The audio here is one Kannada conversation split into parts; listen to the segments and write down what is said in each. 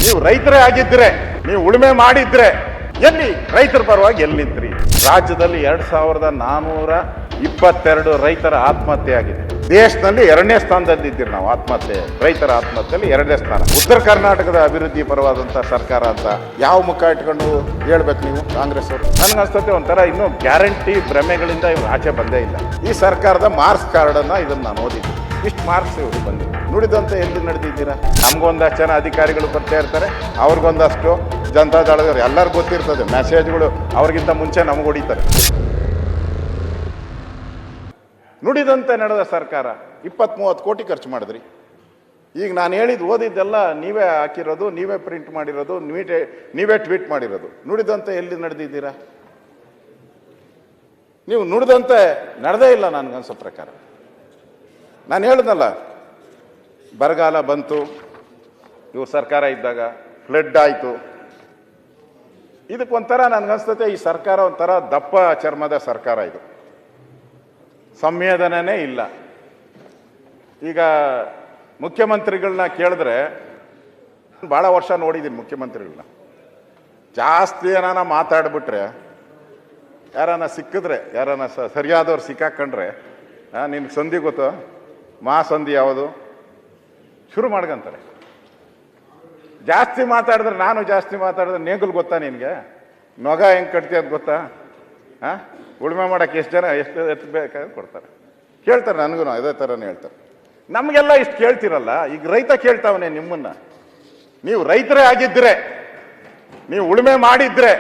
ನೀವು ರೈತರೇ ಆಗಿದ್ರೆ, ನೀವು ಉಳುಮೆ ಮಾಡಿದ್ರೆ ಎಲ್ಲಿ ರೈತರ ಪರವಾಗಿ ಎಲ್ಲಿ ನಿಂತ್ರಿ? ರಾಜ್ಯದಲ್ಲಿ 2422 ರೈತರ ಆತ್ಮಹತ್ಯೆ ಆಗಿದೆ. ದೇಶದಲ್ಲಿ 2ನೇ ಸ್ಥಾನದಲ್ಲಿ ಇದ್ದೀರಿ ನಾವು. ಆತ್ಮಹತ್ಯೆ, ರೈತರ ಆತ್ಮಹತ್ಯೆಯಲ್ಲಿ 2ನೇ ಸ್ಥಾನ. ಉತ್ತರ ಕರ್ನಾಟಕದ ಅಭಿವೃದ್ಧಿ ಪರವಾದಂಥ ಸರ್ಕಾರ ಅಂತ ಯಾವ ಮುಖ ಇಟ್ಕೊಂಡು ಹೇಳ್ಬೇಕು ನೀವು ಕಾಂಗ್ರೆಸ್ ಅವರು? ನನಗನ್ಸ್ತತೆ ಒಂಥರ ಇನ್ನೂ ಗ್ಯಾರಂಟಿ ಭ್ರಮೆಗಳಿಂದ ಇವ್ರು ಆಚೆ ಬಂದೇ ಇಲ್ಲ. ಈ ಸರ್ಕಾರದ ಮಾರ್ಕ್ಸ್ ಕಾರ್ಡನ್ನು ಇದನ್ನು ನಾನು ಓದಿದ್ದೆ. ಇಷ್ಟು ಮಾರ್ಕ್ಸ್ ಇವರು ಬಂದಿದೆ. ನುಡಿದಂತೆ ಎಲ್ಲಿ ನಡೆದಿದ್ದೀರಾ? ನಮಗೊಂದಷ್ಟು ಜನ ಅಧಿಕಾರಿಗಳು ಬರ್ತಾ ಇರ್ತಾರೆ, ಅವ್ರಿಗೊಂದಷ್ಟು ಜನತಾದಳದವ್ರು ಎಲ್ಲರಿಗೂ ಗೊತ್ತಿರ್ತದೆ. ಮೆಸೇಜ್ಗಳು ಅವ್ರಿಗಿಂತ ಮುಂಚೆ ನಮಗೆ ಹೊಡಿತಾರೆ. ನುಡಿದಂತೆ ನಡೆದ ಸರ್ಕಾರ 20-30 ಕೋಟಿ ಖರ್ಚು ಮಾಡಿದ್ರಿ. ಈಗ ನಾನು ಓದಿದ್ದೆಲ್ಲ ನೀವೇ ಹಾಕಿರೋದು, ನೀವೇ ಪ್ರಿಂಟ್ ಮಾಡಿರೋದು, ನೀವೇ ಟ್ವೀಟ್ ಮಾಡಿರೋದು. ನುಡಿದಂತೆ ಎಲ್ಲಿ ನಡೆದಿದ್ದೀರಾ? ನೀವು ನುಡಿದಂತೆ ನಡೆದೇ ಇಲ್ಲ ನನಗನ್ಸೋ ಪ್ರಕಾರ. ನಾನು ಹೇಳಿದ್ನಲ್ಲ, ಬರಗಾಲ ಬಂತು, ಇವ್ರ ಸರ್ಕಾರ ಇದ್ದಾಗ ಫ್ಲಡ್ ಆಯಿತು. ಇದಕ್ಕೊಂಥರ ನನಗನ್ಸ್ತತೆ ಈ ಸರ್ಕಾರ ಒಂಥರ ದಪ್ಪ ಚರ್ಮದ ಸರ್ಕಾರ. ಇದು ಸಂವೇದನೆ ಇಲ್ಲ. ಈಗ ಮುಖ್ಯಮಂತ್ರಿಗಳನ್ನ ಕೇಳಿದ್ರೆ, ಭಾಳ ವರ್ಷ ನೋಡಿದ್ದೀನಿ ಮುಖ್ಯಮಂತ್ರಿಗಳನ್ನ, ಜಾಸ್ತಿ ಏನಾನ ಮಾತಾಡ್ಬಿಟ್ರೆ, ಯಾರನ್ನ ಸಿಕ್ಕಿದ್ರೆ, ಯಾರನ್ನ ಸರಿಯಾದವ್ರು ಸಿಕ್ಕಾಕೊಂಡ್ರೆ, ನಿನ್ಗೆ ಸಂಧಿ ಗೊತ್ತು, ಸಂಧಿ ಯಾವುದು ಶುರು ಮಾಡ್ಕೊಂತಾರೆ. ಜಾಸ್ತಿ ಮಾತಾಡಿದ್ರೆ, ನಾನು ಜಾಸ್ತಿ ಮಾತಾಡಿದ್ರೆ ನೇಗುಲ್ ಗೊತ್ತಾ ನಿನಗೆ? ನೊಗ ಹೆಂಗೆ ಕಟ್ತೀಯ ಅದು ಗೊತ್ತಾ? ಉಳುಮೆ ಮಾಡೋಕ್ಕೆ ಎಷ್ಟು ಜನ ಎಷ್ಟು ಎತ್ತಬೇಕಾದ್ರೆ ಕೊಡ್ತಾರೆ. ಕೇಳ್ತಾರೆ, ನನಗೂ ಅದೇ ಥರನೇ ಹೇಳ್ತಾರೆ. ನಮಗೆಲ್ಲ ಇಷ್ಟು ಕೇಳ್ತಿರಲ್ಲ. ಈಗ ರೈತ ಕೇಳ್ತಾವನೆ ನಿಮ್ಮನ್ನ. ನೀವು ರೈತರೇ ಆಗಿದ್ರೆ, ನೀವು ಉಳುಮೆ ಮಾಡಿದ್ರೆ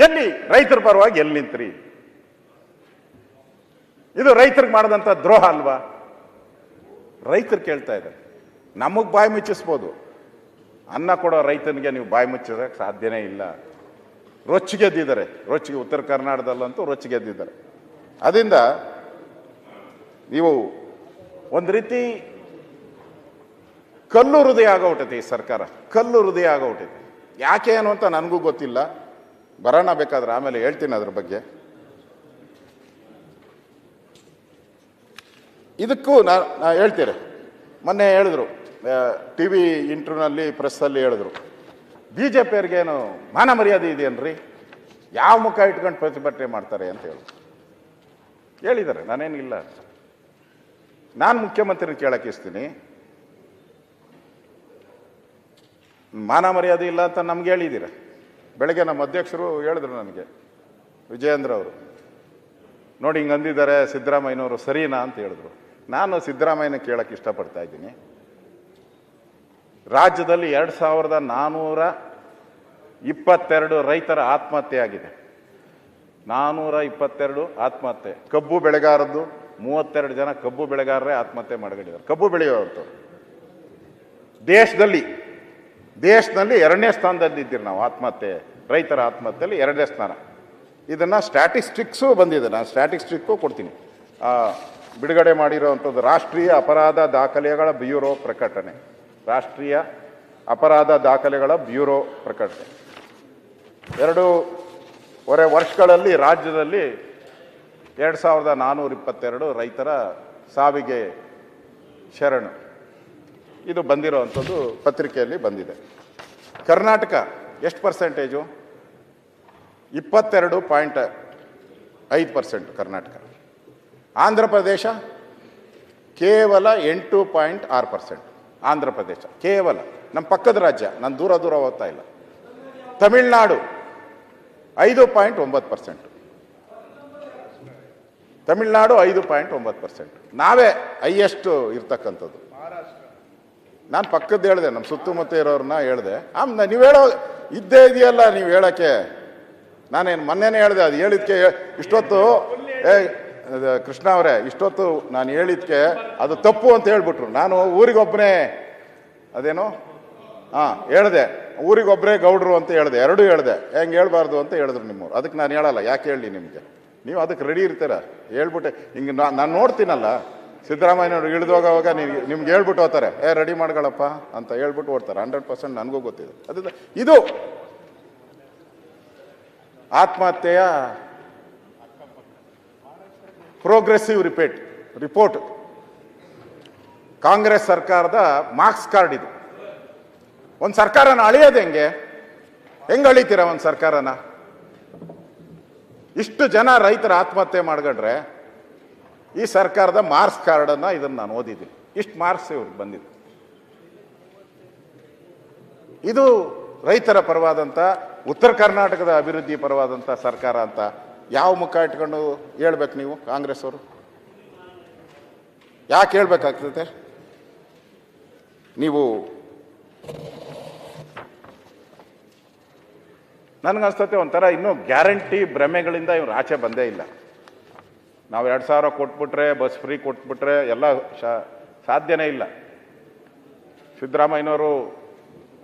ಎಲ್ಲಿ ರೈತರ ಪರವಾಗಿ ಎಲ್ಲಿ ನಿಂತ್ರಿ? ಇದು ರೈತರಿಗೆ ಮಾಡಿದಂಥ ದ್ರೋಹ ಅಲ್ವಾ? ರೈತರು ಕೇಳ್ತಾ ಇದ್ದಾರೆ. ನಮಗೆ ಬಾಯಿ ಮುಚ್ಚಿಸ್ಬೋದು, ಅನ್ನ ಕೊಡೋ ರೈತನಿಗೆ ನೀವು ಬಾಯಿ ಮುಚ್ಚೋದಕ್ಕೆ ಸಾಧ್ಯನೇ ಇಲ್ಲ. ರೊಚ್ಚಿಗೆದ್ದಿದ್ದಾರೆ, ರೊಚ್ಚಿಗೆ. ಉತ್ತರ ಕರ್ನಾಟಕದಲ್ಲಂತೂ ರೊಚ್ಚಿಗೆದ್ದಿದ್ದಾರೆ. ಅದರಿಂದ ನೀವು ಒಂದು ರೀತಿ ಕಲ್ಲು ಹೃದಯ ಆಗೋಗ್ಬಿಟ್ಟೈತೆ ಈ ಸರ್ಕಾರ. ಕಲ್ಲು ಹೃದಯ ಆಗೋಗ್ಬಿಟ್ಟೈತೆ. ಯಾಕೆ ಏನು ಅಂತ ನನಗೂ ಗೊತ್ತಿಲ್ಲ. ಬರೋಣ, ಬೇಕಾದ್ರೆ ಆಮೇಲೆ ಹೇಳ್ತೀನಿ ಅದ್ರ ಬಗ್ಗೆ. ಇದಕ್ಕೂ ನಾ ಹೇಳ್ತೀರಿ. ಮೊನ್ನೆ ಹೇಳಿದ್ರು, ಟಿ ವಿ ಇಂಟರ್ವ್ಯೂನಲ್ಲಿ, ಪ್ರೆಸ್ಸಲ್ಲಿ ಹೇಳಿದ್ರು, ಬಿ ಜೆ ಪಿಯವ್ರಿಗೇನು ಮಾನ ಮರ್ಯಾದೆ ಇದೆಯನ್ರಿ, ಯಾವ ಮುಖ ಇಟ್ಕೊಂಡು ಪ್ರತಿಭಟನೆ ಮಾಡ್ತಾರೆ ಅಂತ ಹೇಳಿದ್ದಾರೆ. ನಾನೇನಿಲ್ಲ, ನಾನು ಮುಖ್ಯಮಂತ್ರಿ ಕೇಳಕ್ಕೆ ಇಸ್ತೀನಿ. ಮಾನ ಮರ್ಯಾದೆ ಇಲ್ಲ ಅಂತ ನಮ್ಗೆ ಹೇಳಿದ್ದೀರ. ಬೆಳಗ್ಗೆ ನಮ್ಮ ಅಧ್ಯಕ್ಷರು ಹೇಳಿದ್ರು ನನಗೆ, ವಿಜಯೇಂದ್ರ ಅವರು, ನೋಡಿ ಹಿಂಗೆ ಅಂದಿದ್ದಾರೆ ಸಿದ್ದರಾಮಯ್ಯನವರು, ಸರಿನಾ ಅಂತ ಹೇಳಿದ್ರು. ನಾನು ಸಿದ್ದರಾಮಯ್ಯನ ಕೇಳಕ್ಕೆ ಇಷ್ಟಪಡ್ತಾ ಇದ್ದೀನಿ. ರಾಜ್ಯದಲ್ಲಿ 2422 ರೈತರ ಆತ್ಮಹತ್ಯೆ ಆಗಿದೆ. 422 ಆತ್ಮಹತ್ಯೆ. ಕಬ್ಬು ಬೆಳೆಗಾರದ್ದು 32 ಜನ ಕಬ್ಬು ಬೆಳೆಗಾರರೇ ಆತ್ಮಹತ್ಯೆ ಮಾಡಿದ್ದಾರೆ. ಕಬ್ಬು ಬೆಳೆಯೋರು ದೇಶದಲ್ಲಿ 2ನೇ ಸ್ಥಾನದಲ್ಲಿ ಇದ್ದೀರಿ ನಾವು. ಆತ್ಮಹತ್ಯೆ, ರೈತರ ಆತ್ಮಹತ್ಯೆಯಲ್ಲಿ 2ನೇ ಸ್ಥಾನ. ಇದನ್ನು ಸ್ಟ್ಯಾಟಿಸ್ಟಿಕ್ಸು ಬಂದಿದೆ, ನಾನು ಸ್ಟ್ಯಾಟಿಸ್ಟಿಕ್ಕು ಕೊಡ್ತೀನಿ. ಬಿಡುಗಡೆ ಮಾಡಿರೋವಂಥದ್ದು ರಾಷ್ಟ್ರೀಯ ಅಪರಾಧ ದಾಖಲೆಗಳ ಬ್ಯೂರೋ ಪ್ರಕಟಣೆ. ರಾಷ್ಟ್ರೀಯ ಅಪರಾಧ ದಾಖಲೆಗಳ ಬ್ಯೂರೋ ಪ್ರಕಟಣೆ. 2.5 ವರ್ಷಗಳಲ್ಲಿ ರಾಜ್ಯದಲ್ಲಿ 2422 ರೈತರ ಸಾವಿಗೆ ಶರಣು. ಇದು ಬಂದಿರೋವಂಥದ್ದು ಪತ್ರಿಕೆಯಲ್ಲಿ ಬಂದಿದೆ. ಕರ್ನಾಟಕ ಎಷ್ಟು ಪರ್ಸೆಂಟೇಜು? 22.5% ಕರ್ನಾಟಕ. ಆಂಧ್ರ ಪ್ರದೇಶ ಕೇವಲ 8.6%. ಆಂಧ್ರ ಪ್ರದೇಶ ಕೇವಲ ನಮ್ಮ ಪಕ್ಕದ ರಾಜ್ಯ, ನಾನು ದೂರ ಹೋಗ್ತಾ ಇಲ್ಲ. ತಮಿಳುನಾಡು 5.9%. ತಮಿಳುನಾಡು 5.9%. ನಾವೇ ಹೈಯೆಸ್ಟ್ ಇರ್ತಕ್ಕಂಥದ್ದು. ನಾನು ಪಕ್ಕದ್ದು ಹೇಳಿದೆ, ನಮ್ಮ ಸುತ್ತಮುತ್ತ ಇರೋರನ್ನ ಹೇಳಿದೆ. ನೀವು ಹೇಳೋ ಇದ್ದೇ ಇದೆಯಲ್ಲ, ನೀವು ಹೇಳೋಕ್ಕೆ. ನಾನೇನು ಮೊನ್ನೆನೇ ಹೇಳಿದೆ, ಅದು ಹೇಳಿದ್ಕೆ ಇಷ್ಟೊತ್ತು ಕೃಷ್ಣ ಅವರೇ, ಇಷ್ಟೊತ್ತು ನಾನು ಹೇಳಿದ್ಕೆ ಅದು ತಪ್ಪು ಅಂತ ಹೇಳ್ಬಿಟ್ರು. ನಾನು ಊರಿಗೊಬ್ಬನೇ ಅದೇನೋ ಹೇಳಿದೆ, ಊರಿಗೊಬ್ಬರೇ ಗೌಡ್ರು ಅಂತ ಹೇಳಿದೆ. 2 ಹೇಳಿದೆ. ಹೆಂಗೆ ಹೇಳ್ಬಾರ್ದು ಅಂತ ಹೇಳಿದ್ರು ನಿಮ್ಮವ್ರು. ಅದಕ್ಕೆ ನಾನು ಹೇಳಲ್ಲ. ಯಾಕೆ ಹೇಳಿ ನಿಮಗೆ? ನೀವು ಅದಕ್ಕೆ ರೆಡಿ ಇರ್ತೀರ. ಹೇಳ್ಬಿಟ್ಟೆ ಹಿಂಗೆ ನಾನು ನೋಡ್ತೀನಲ್ಲ, ಸಿದ್ದರಾಮಯ್ಯನವ್ರು ಇಳಿದೋಗವಾಗ ನಿಮ್ಗೆ ಹೇಳ್ಬಿಟ್ಟು ಹೋಗ್ತಾರೆ, ರೆಡಿ ಮಾಡ್ಗಳಪ್ಪ ಅಂತ ಹೇಳ್ಬಿಟ್ಟು ಓಡ್ತಾರೆ. 100% ನನಗೂ ಗೊತ್ತಿದೆ. ಅದು ಇದು ಆತ್ಮಹತ್ಯೆಯ ಪ್ರೋಗ್ರೆಸಿವ್ ರಿಪೋರ್ಟ್. ಕಾಂಗ್ರೆಸ್ ಸರ್ಕಾರದ ಮಾರ್ಕ್ಸ್ ಕಾರ್ಡ್ ಇದು. ಒಂದು ಸರ್ಕಾರನ ಅಳಿಯೋದು ಹೆಂಗೆ ಅಳಿತೀರ ಒಂದು ಸರ್ಕಾರನ? ಇಷ್ಟು ಜನ ರೈತರ ಆತ್ಮಹತ್ಯೆ ಮಾಡ್ಕೊಂಡ್ರೆ ಈ ಸರ್ಕಾರದ ಮಾರ್ಕ್ಸ್ ಕಾರ್ಡನ್ನು ಇದನ್ನು ನಾನು ಓದಿದ್ದೀನಿ. ಇಷ್ಟು ಮಾರ್ಕ್ಸ್ ಇವ್ರಿಗೆ ಬಂದಿದೆ. ಇದು ರೈತರ ಪರವಾದಂಥ, ಉತ್ತರ ಕರ್ನಾಟಕದ ಅಭಿವೃದ್ಧಿ ಪರವಾದಂಥ ಸರ್ಕಾರ ಅಂತ ಯಾವ ಮುಖ ಇಟ್ಕೊಂಡು ಹೇಳ್ಬೇಕು ನೀವು ಕಾಂಗ್ರೆಸ್ ಅವರು? ಯಾಕೆ ಹೇಳ್ಬೇಕಾಗ್ತದೆ? ನೀವು ನನಗನ್ಸ್ತತೆ ಒಂಥರ ಇನ್ನೂ ಗ್ಯಾರಂಟಿ ಭ್ರಮೆಗಳಿಂದ ಇವ್ರು ಆಚೆ ಬಂದೇ ಇಲ್ಲ. ನಾವು 2000 ಕೊಟ್ಬಿಟ್ರೆ, ಬಸ್ ಫ್ರೀ ಕೊಟ್ಬಿಟ್ರೆ ಎಲ್ಲ ಸಾಧ್ಯನೇ ಇಲ್ಲ. ಸಿದ್ದರಾಮಯ್ಯನವರು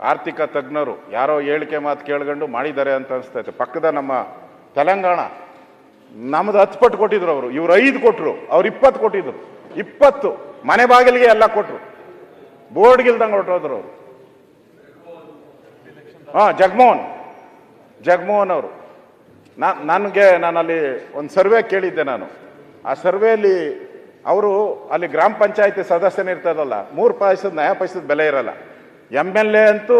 ಆರ್ಥಿಕ ತಜ್ಞರು ಯಾರೋ ಹೇಳಿಕೆ ಮಾತು ಕೇಳ್ಕೊಂಡು ಮಾಡಿದ್ದಾರೆ ಅಂತ ಅನಿಸ್ತೈತೆ. ಪಕ್ಕದ ನಮ್ಮ ತೆಲಂಗಾಣ ನಮ್ದು 10 ಪಟ್ಟು ಕೊಟ್ಟಿದ್ರು ಅವರು, ಇವ್ರು 5 ಕೊಟ್ಟರು, ಅವ್ರು 20 ಕೊಟ್ಟಿದ್ರು. 20 ಮನೆ ಬಾಗಿಲಿಗೆ ಎಲ್ಲ ಕೊಟ್ಟರು, ಬೋರ್ಡ್ಗಿಲ್ದಂಗೆ ಹೊರಟೋದ್ರು ಅವರು. ಜಗಮೋಹನ್ ಅವರು. ನಾನಲ್ಲಿ ಒಂದು ಸರ್ವೆ ಕೇಳಿದ್ದೆ ನಾನು. ಆ ಸರ್ವೆಯಲ್ಲಿ ಅವರು ಅಲ್ಲಿ ಗ್ರಾಮ ಪಂಚಾಯತಿ ಸದಸ್ಯನಿರ್ತದಲ್ಲ, 3 ಪೈಸದ ನಯ ಪೈಸದ ಬೆಲೆ ಇರಲ್ಲ. MLA ಅಂತೂ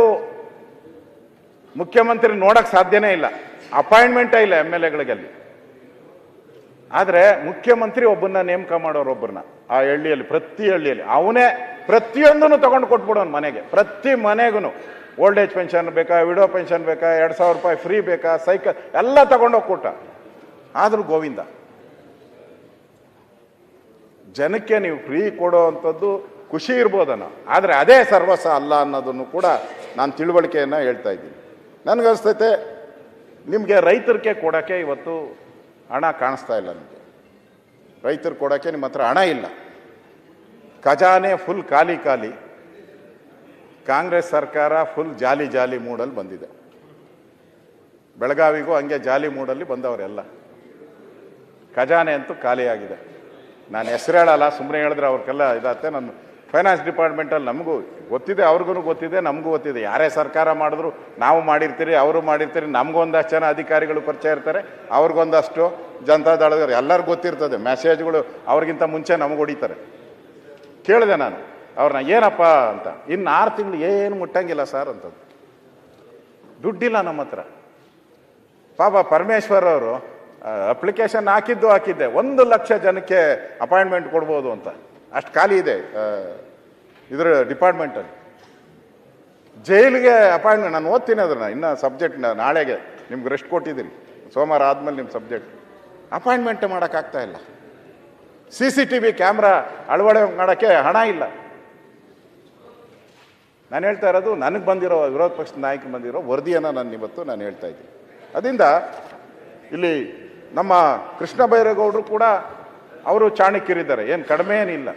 ಮುಖ್ಯಮಂತ್ರಿ ನೋಡಕ್ ಸಾಧ್ಯನೇ ಇಲ್ಲ, ಅಪಾಯಿಂಟ್ಮೆಂಟೇ ಇಲ್ಲ MLAಗಳಿಗೆ ಅಲ್ಲಿ. ಆದರೆ ಮುಖ್ಯಮಂತ್ರಿ ಒಬ್ಬನ್ನ ನೇಮಕ ಮಾಡೋರು, ಒಬ್ಬರನ್ನ ಆ ಹಳ್ಳಿಯಲ್ಲಿ, ಪ್ರತಿ ಹಳ್ಳಿಯಲ್ಲಿ ಅವನೇ ಪ್ರತಿಯೊಂದನ್ನು ತಗೊಂಡು ಕೊಟ್ಬಿಡೋನು ಮನೆಗೆ. ಪ್ರತಿ ಮನೆಗೂ ಓಲ್ಡ್ ಏಜ್ ಪೆನ್ಷನ್ ಬೇಕಾ, ವಿಡೋ ಪೆನ್ಷನ್ ಬೇಕಾ, 2000 ರೂಪಾಯಿ ಫ್ರೀ ಬೇಕಾ, ಸೈಕಲ್ ಎಲ್ಲ ತಗೊಂಡೋಗಿ ಕೊಟ್ಟ. ಆದರೂ ಗೋವಿಂದ, ಜನಕ್ಕೆ ನೀವು ಫ್ರೀ ಕೊಡೋ ಅಂಥದ್ದು ಖುಷಿ ಇರ್ಬೋದನ್ನ, ಆದರೆ ಅದೇ ಸರ್ವಸ್ವ ಅಲ್ಲ ಅನ್ನೋದನ್ನು ಕೂಡ ನಾನು ತಿಳುವಳಿಕೆಯನ್ನು ಹೇಳ್ತಾ ಇದ್ದೀನಿ. ನನಗನ್ಸ್ತೈತೆ ನಿಮಗೆ ರೈತರಿಗೆ ಕೊಡೋಕ್ಕೆ ಇವತ್ತು ಹಣ ಕಾಣಿಸ್ತಾ ಇಲ್ಲ. ನಿಮಗೆ ರೈತರು ಕೊಡೋಕ್ಕೆ ನಿಮ್ಮ ಹತ್ರ ಹಣ ಇಲ್ಲ. ಖಜಾನೆ ಫುಲ್ ಖಾಲಿ. ಕಾಂಗ್ರೆಸ್ ಸರ್ಕಾರ ಫುಲ್ ಜಾಲಿ ಮೂಡಲ್ಲಿ ಬಂದಿದೆ. ಬೆಳಗಾವಿಗೂ ಹಂಗೆ ಜಾಲಿ ಮೂಡಲ್ಲಿ ಬಂದವರೆಲ್ಲ. ಖಜಾನೆ ಅಂತೂ ಖಾಲಿಯಾಗಿದೆ. ನಾನು ಹೆಸರು ಹೇಳಲ್ಲ, ಸುಮ್ಮನೆ ಹೇಳಿದ್ರೆ ಅವ್ರಿಗೆಲ್ಲ ಇದಾಗುತ್ತೆ. ನನ್ನ ಫೈನಾನ್ಸ್ ಡಿಪಾರ್ಟ್ಮೆಂಟಲ್ಲಿ ನಮಗೂ ಗೊತ್ತಿದೆ, ಅವ್ರಿಗೂ ಗೊತ್ತಿದೆ, ನಮಗೂ ಗೊತ್ತಿದೆ. ಯಾರೇ ಸರ್ಕಾರ ಮಾಡಿದ್ರು ನಾವು ಮಾಡಿರ್ತೀರಿ, ಅವರು ಮಾಡಿರ್ತೀರಿ. ನಮಗೊಂದಷ್ಟು ಜನ ಅಧಿಕಾರಿಗಳು ಪರಿಚಯ ಇರ್ತಾರೆ, ಅವ್ರಿಗೊಂದಷ್ಟು ಜನತಾದಳದವ್ರು ಎಲ್ಲರಿಗೂ ಗೊತ್ತಿರ್ತದೆ. ಮೆಸೇಜ್ಗಳು ಅವ್ರಿಗಿಂತ ಮುಂಚೆ ನಮಗೆ ಹೊಡಿತಾರೆ. ಕೇಳಿದೆ ನಾನು ಅವ್ರನ್ನ, ಏನಪ್ಪ ಅಂತ. ಇನ್ನು 6 ತಿಂಗಳು ಏನು ಮುಟ್ಟಂಗಿಲ್ಲ ಸರ್ ಅಂತದ್ದು. ದುಡ್ಡಿಲ್ಲ ನಮ್ಮ ಹತ್ರ. ಪಾಪ ಪರಮೇಶ್ವರ್ ಅವರು ಅಪ್ಲಿಕೇಶನ್ ಹಾಕಿದ್ದೆ 1 ಲಕ್ಷ ಜನಕ್ಕೆ ಅಪಾಯಿಂಟ್ಮೆಂಟ್ ಕೊಡ್ಬೋದು ಅಂತ. ಅಷ್ಟು ಖಾಲಿ ಇದೆ ಇದರ ಡಿಪಾರ್ಟ್ಮೆಂಟಲ್ಲಿ. ಜೈಲಿಗೆ ಅಪಾಯಿಂಟ್ಮೆಂಟ್ ನಾನು ಓದ್ತೀನಿ ಅದನ್ನು, ಇನ್ನು ಸಬ್ಜೆಕ್ಟ್ ನಾಳೆಗೆ ನಿಮ್ಗೆ ರೆಸ್ಟ್ ಕೊಟ್ಟಿದ್ದೀರಿ, ಸೋಮವಾರ ಆದಮೇಲೆ ನಿಮ್ಮ ಸಬ್ಜೆಕ್ಟ್. ಅಪಾಯಿಂಟ್ಮೆಂಟ್ ಮಾಡೋಕ್ಕಾಗ್ತಾ ಇಲ್ಲ. CCTV ಕ್ಯಾಮ್ರಾ ಅಳವಡಿಕೆ ಮಾಡೋಕ್ಕೆ ಹಣ ಇಲ್ಲ. ನಾನು ಹೇಳ್ತಾ ಇರೋದು ನನಗೆ ಬಂದಿರೋ, ವಿರೋಧ ಪಕ್ಷದ ನಾಯಕರು ಬಂದಿರೋ ವರದಿಯನ್ನು ನಾನು ಹೇಳ್ತಾ ಇದ್ದೀನಿ. ಅದರಿಂದ ಇಲ್ಲಿ ನಮ್ಮ ಕೃಷ್ಣ ಬೈರೇಗೌಡರು ಕೂಡ ಅವರು ಚಾಣಕ್ಯರಿದ್ದಾರೆ, ಏನು ಕಡಿಮೆ ಏನಿಲ್ಲ.